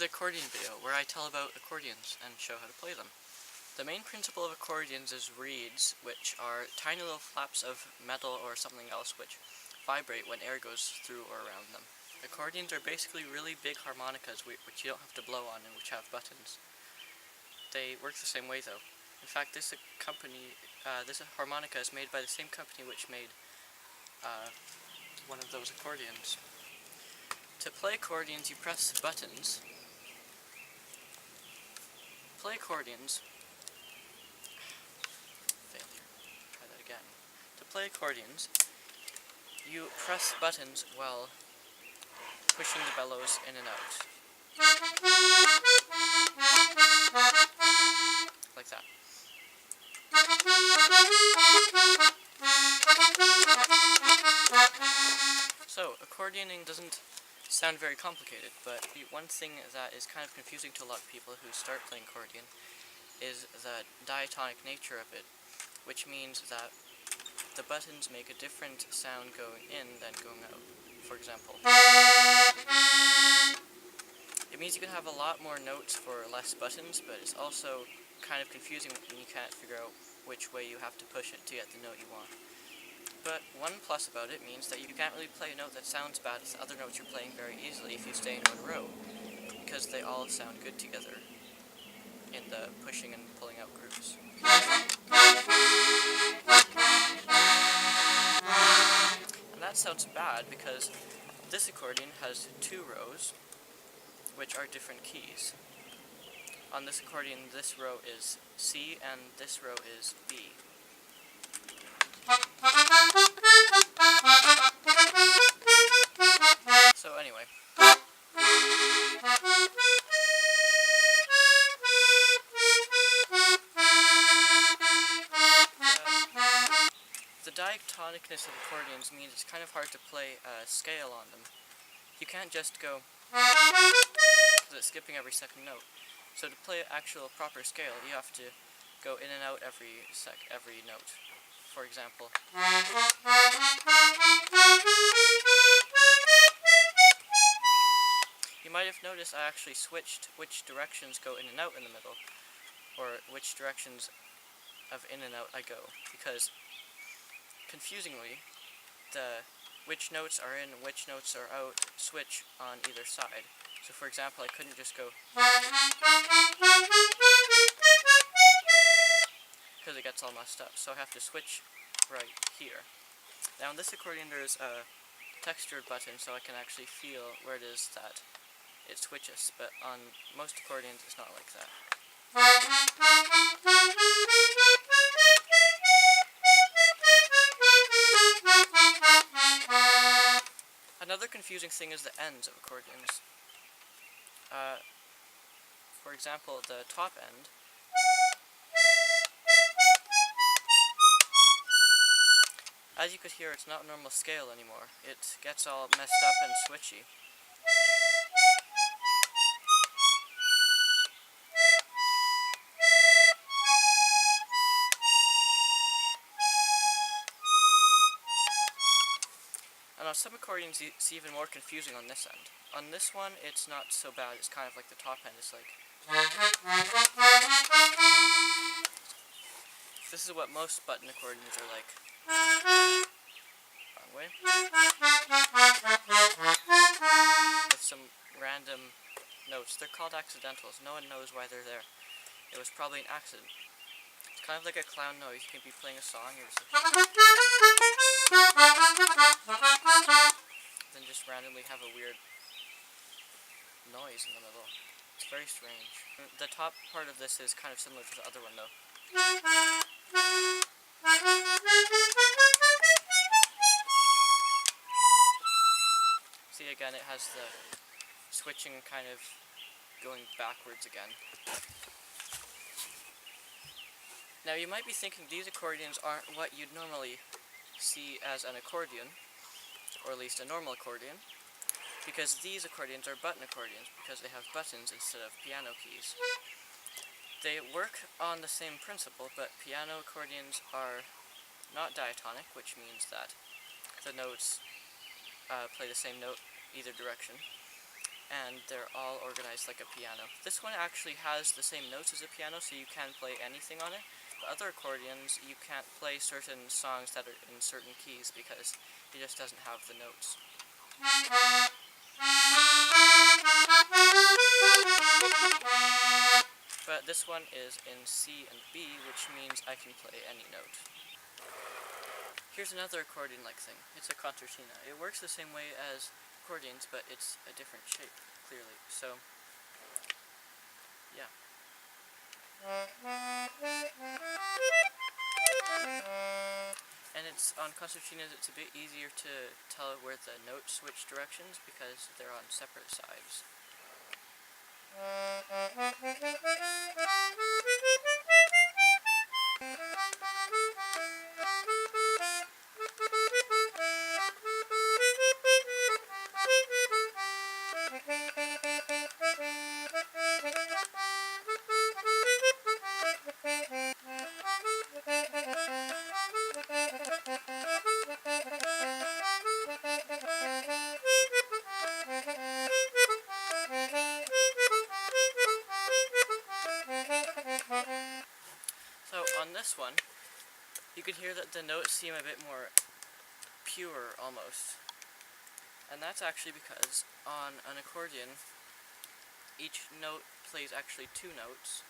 the accordion video, where I tell about accordions and show how to play them. The main principle of accordions is reeds, which are tiny little flaps of metal or something else which vibrate when air goes through or around them. Accordions are basically really big harmonicas which you don't have to blow on and which have buttons. They work the same way though. In fact, this harmonica is made by the same company which made one of those accordions. To play accordions, you press buttons. Play accordions. Failure. Try that again. To play accordions, you press buttons while pushing the bellows in and out. Like that. So, accordioning doesn't sound very complicated, but one thing that is kind of confusing to a lot of people who start playing accordion is the diatonic nature of it, which means that the buttons make a different sound going in than going out. For example, it means you can have a lot more notes for less buttons, but it's also kind of confusing when you can't figure out which way you have to push it to get the note you want. But one plus about it means that you can't really play a note that sounds bad as the other notes you're playing very easily if you stay in one row, because they all sound good together in the pushing and pulling out groups. And that sounds bad because this accordion has two rows, which are different keys. On this accordion, this row is C and this row is B. So anyway, the diatonicness of accordions means it's kind of hard to play a scale on them. You can't just go skipping every second note. So to play an actual proper scale, you have to go in and out every note. For example, you might have noticed I actually switched which directions go in and out in the middle, or which directions of in and out I go, because confusingly, which notes are in, which notes are out, switch on either side. So for example, I couldn't just go, because it gets all messed up, so I have to switch right here. Now on this accordion there's a textured button, so I can actually feel where it is that it switches, but on most accordions it's not like that. Another confusing thing is the ends of accordions. For example, the top end as you could hear, it's not normal scale anymore. It gets all messed up and switchy. And on some accordions, it's even more confusing on this end. On this one, it's not so bad. It's kind of like the top end. It's like... This is what most button accordions are like. Wrong way. With some random notes. They're called accidentals. No one knows why they're there. It was probably an accident. It's kind of like a clown noise. You can be playing a song, you're just like... then just randomly have a weird noise in the middle. It's very strange. The top part of this is kind of similar to the other one though. See, again, it has the switching kind of going backwards again. Now you might be thinking these accordions aren't what you'd normally see as an accordion, or at least a normal accordion, because these accordions are button accordions, because they have buttons instead of piano keys. They work on the same principle, but piano accordions are not diatonic, which means that the notes play the same note either direction. and they're all organized like a piano. This one actually has the same notes as a piano, so you can play anything on it. But other accordions, you can't play certain songs that are in certain keys because it just doesn't have the notes. But this one is in C and B, which means I can play any note. Here's another accordion-like thing. It's a concertina. It works the same way as accordions, but it's a different shape, clearly. So, yeah. And it's on concertinas, it's a bit easier to tell where the notes switch directions because they're on separate sides. So on this one, you can hear that the notes seem a bit more pure almost. And that's actually because on an accordion, each note plays actually two notes.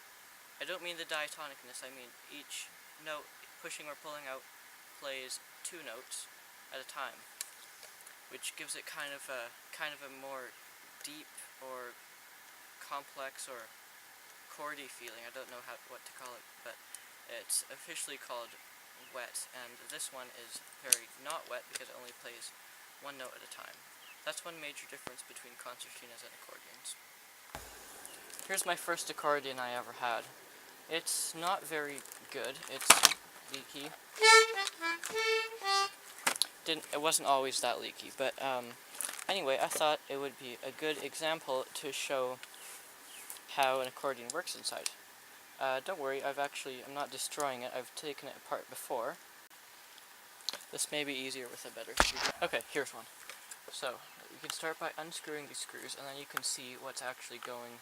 I don't mean the diatonicness, I mean each note pushing or pulling out plays two notes at a time, which gives it kind of a more deep or complex or chordy feeling. I don't know what to call it, but it's officially called wet, and this one is very not wet because it only plays one note at a time. That's one major difference between concertinas and accordions. Here's my first accordion I ever had. It's not very good. It's leaky. It wasn't always that leaky, but anyway, I thought it would be a good example to show how an accordion works inside. Don't worry, I'm not destroying it. I've taken it apart before. This may be easier with a better screw. Okay, here's one. So, you can start by unscrewing these screws, and then you can see what's actually going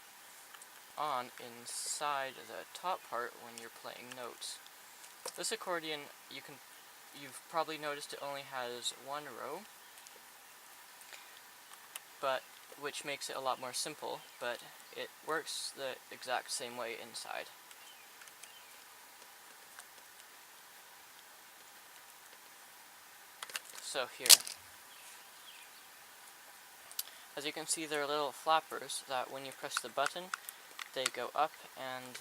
on inside the top part when you're playing notes. This accordion, you've probably noticed it only has one row, which makes it a lot more simple, but it works the exact same way inside. So here, as you can see, there are little flappers that when you press the button, they go up and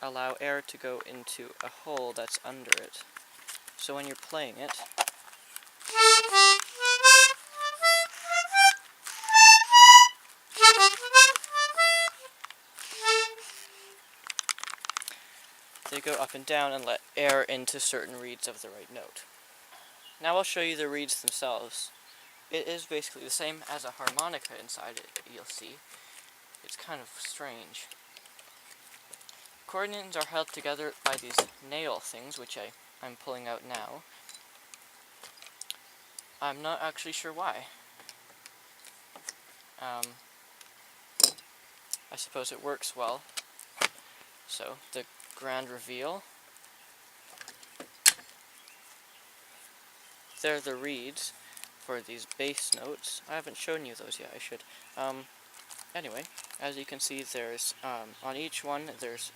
allow air to go into a hole that's under it. So when you're playing it, they go up and down and let air into certain reeds of the right note. Now I'll show you the reeds themselves. It is basically the same as a harmonica inside it, you'll see. It's kind of strange. Accordions are held together by these nail things, which I'm pulling out now. I'm not actually sure why. I suppose it works well. So, the grand reveal. They're the reeds for these bass notes. I haven't shown you those yet, I should. Anyway, as you can see, there's, on each one, there's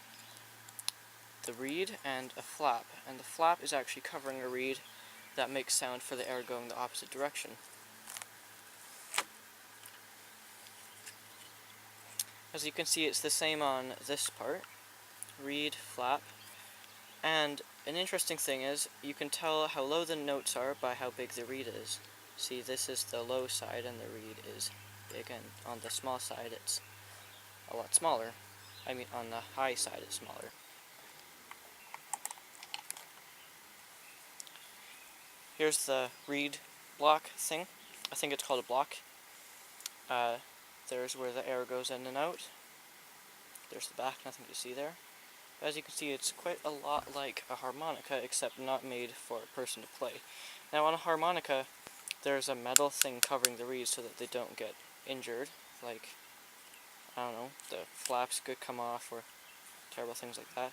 the reed and a flap. And the flap is actually covering a reed that makes sound for the air going the opposite direction. As you can see, it's the same on this part. Reed, flap, and an interesting thing is, you can tell how low the notes are by how big the reed is. See, this is the low side and the reed is big, and on the small side it's a lot smaller. I mean, on the high side it's smaller. Here's the reed block thing. I think it's called a block. There's where the air goes in and out. There's the back, nothing to see there. As you can see, it's quite a lot like a harmonica, except not made for a person to play. Now on a harmonica, there's a metal thing covering the reeds so that they don't get injured, like, I don't know, the flaps could come off or terrible things like that.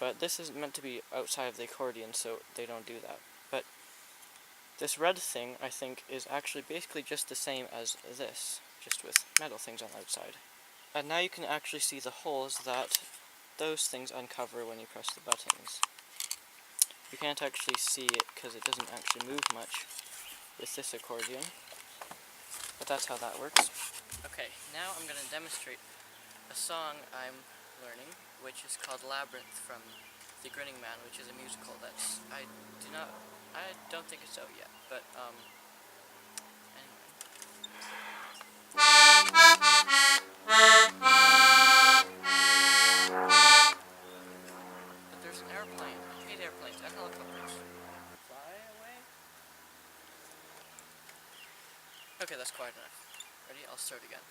But this is meant to be outside of the accordion, so they don't do that. But this red thing, I think, is actually basically just the same as this, just with metal things on the outside. And now you can actually see the holes that those things uncover when you press the buttons. You can't actually see it because it doesn't actually move much with this accordion, but that's how that works. Okay, now I'm going to demonstrate a song I'm learning, which is called Labyrinth from The Grinning Man, which is a musical that's, I don't think it's out yet, but, anyway. But there's an airplane. I hate airplanes and helicopters. Fly away? Okay, that's quiet enough. Ready? I'll start again.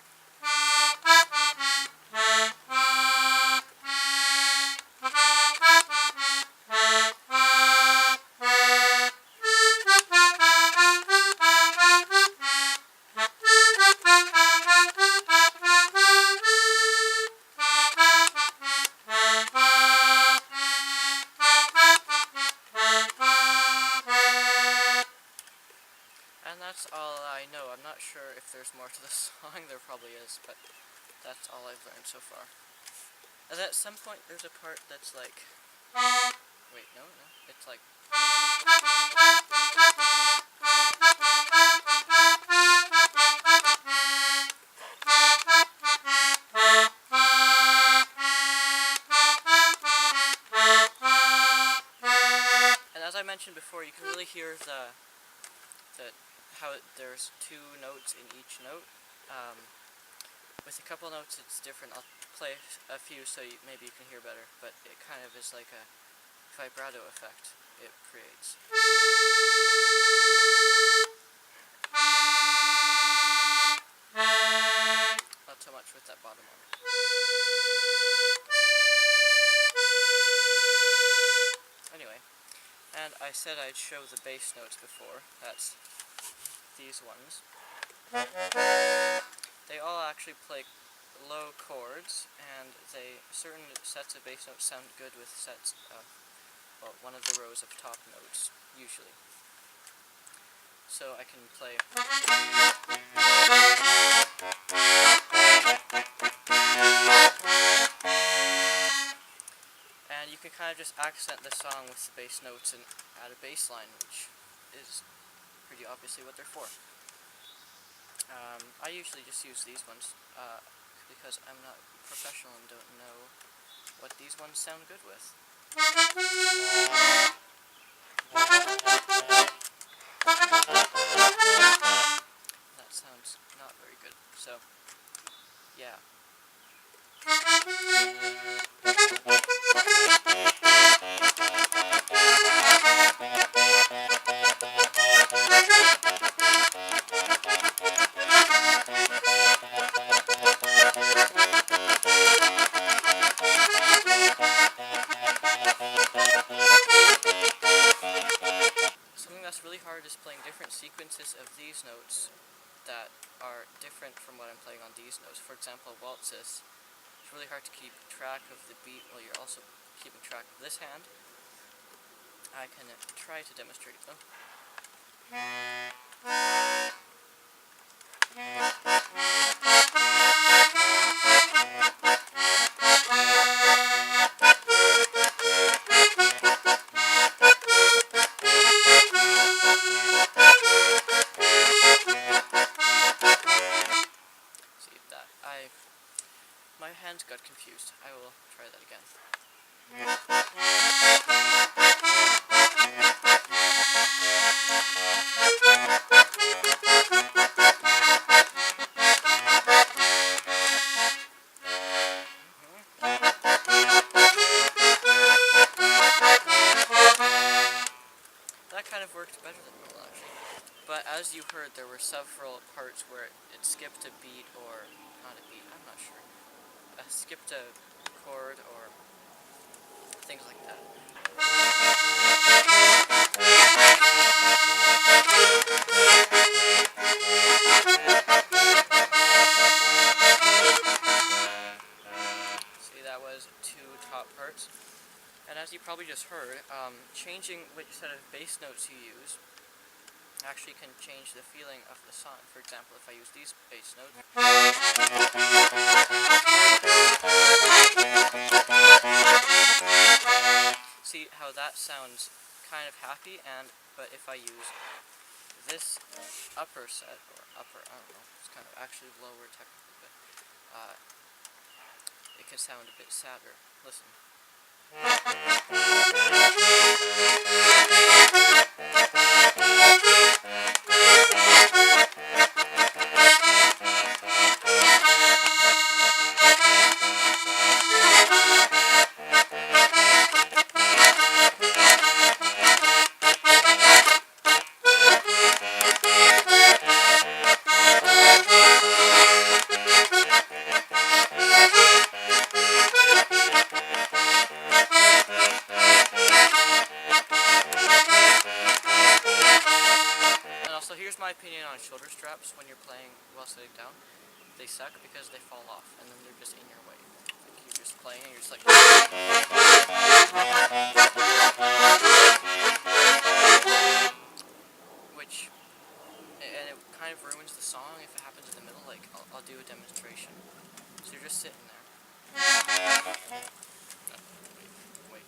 And that's all I know. I'm not sure if there's more to the song. There probably is, but that's all I've learned so far. And at some point there's a part that's like... Wait, no. It's like... And as I mentioned before, you can really hear how there's two notes in each note. With a couple notes it's different. I'll play a few so maybe you can hear better, but it kind of is like a vibrato effect it creates. Not so much with that bottom one. Anyway, and I said I'd show the bass notes before. That's these ones. They all actually play low chords, and certain sets of bass notes sound good with sets of, well, one of the rows of top notes, usually. So I can play... And you can kind of just accent the song with the bass notes and add a bass line, which is pretty obviously what they're for. I usually just use these ones, because I'm not professional and don't know what these ones sound good with. That sounds not very good, so, yeah. Something that's really hard is playing different sequences of these notes that are different from what I'm playing on these notes. For example, waltzes. It's really hard to keep track of the beat while you're also keeping track of this hand. I can try to demonstrate though. My hands got confused. I will try that again. That kind of worked better than normal, actually. But as you heard, there were several parts where it skipped a beat, or not a beat, I'm not sure. Skipped a chord, or things like that. changing which set of bass notes you use actually can change the feeling of the song. For example, if I use these bass notes, see how that sounds kind of happy, but if I use this upper set, or upper, I don't know, it's kind of actually lower technically, but it can sound a bit sadder. Listen. So here's my opinion on shoulder straps when you're playing while sitting down. They suck because they fall off and then they're just in your way. Like you're just playing and you're just like and it kind of ruins the song if it happens in the middle. Like I'll do a demonstration. So you're just sitting there. Wait.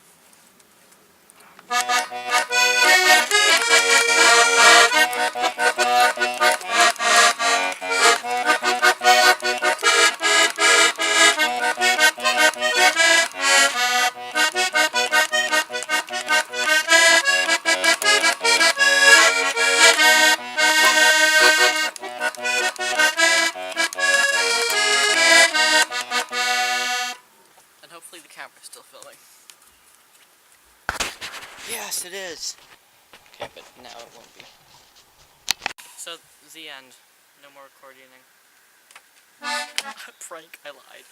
Hopefully the camera's still filming. Yes, it is. Okay, but now it won't be. So, the end. No more accordioning. Prank, I lied.